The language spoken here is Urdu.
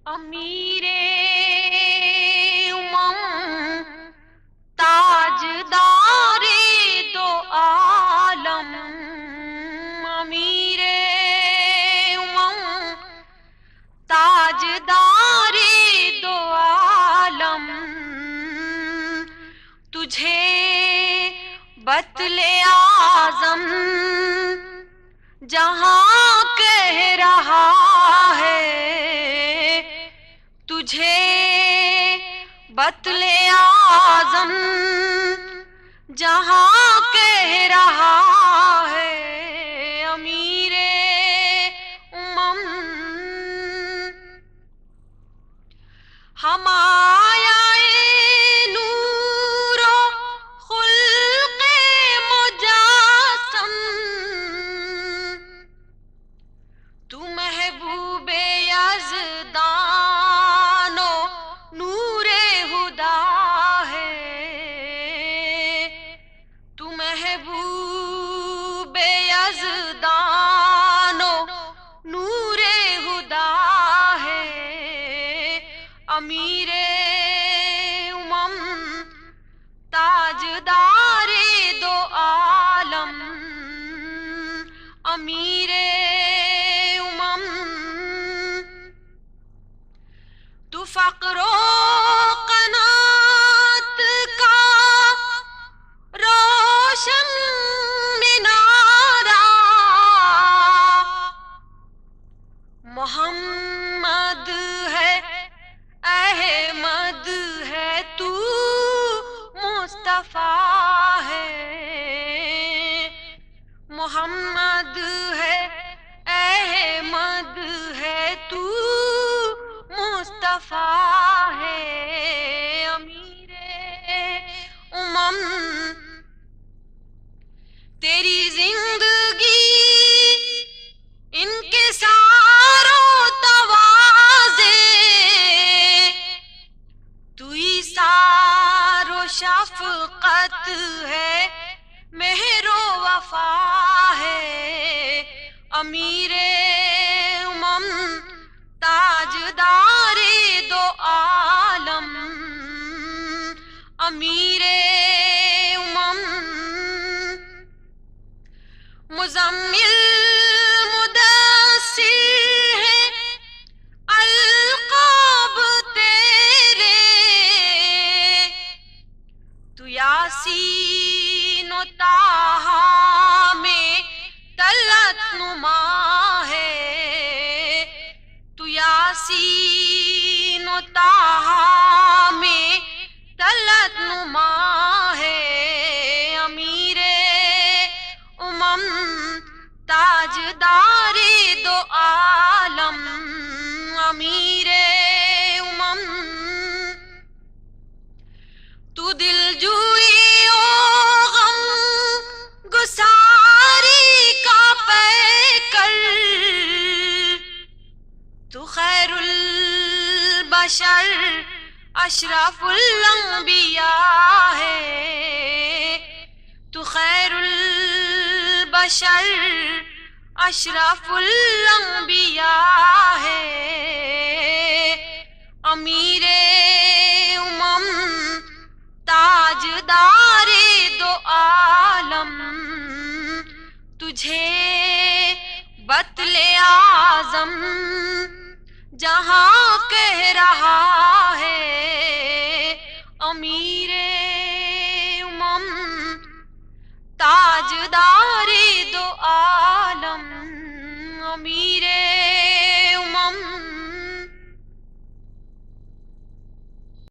امیر امم تاجدار دو عالم، امیر امم تاجدار دو عالم، تجھے بطل اعظم جہاں کہہ رہا ہے، تجھے بطل اعظم جہاں کہہ رہا ہے، امیر امم ہم آیا نور و خلق مجسم، تو محبوب یزدان و نور ہدا ہے، تو محبوب یزدان و نور ہدا ہے، امیر امم تاجدار دو عالم، امیر امم تو فقر و قناعت کا روشن مینارہ، محمد ہے احمد ہے تو مصطفیٰ ہے، محمد ہے احمد ہے تو مصطفیٰ ہے، امیر امم تیری زندگی انکسار و تواضع، تو ایثار و شفقت ہے، مہر و وفا ہے، امیر امم تاجدار دو عالم، امیر امم مزمل مدثر ہے القاب تیرے، تو یاسین و طٰہٰ میں طلعت نما ہے، تو یاسین و طٰہٰ میں طلعت نما ہے، امیر امم تاجدار دو عالم، امیر امم تو دل جوئی و غم گساری کا پیکر، تو خیر البشر اشرف الانبیاء ہے، تو خیر البشر اشرف الانبیاء ہے، امیر امم تاجدار دو عالم، تجھے بطل اعظم جہاں کہہ رہا ہے، امیر امم تاجدار دو عالم۔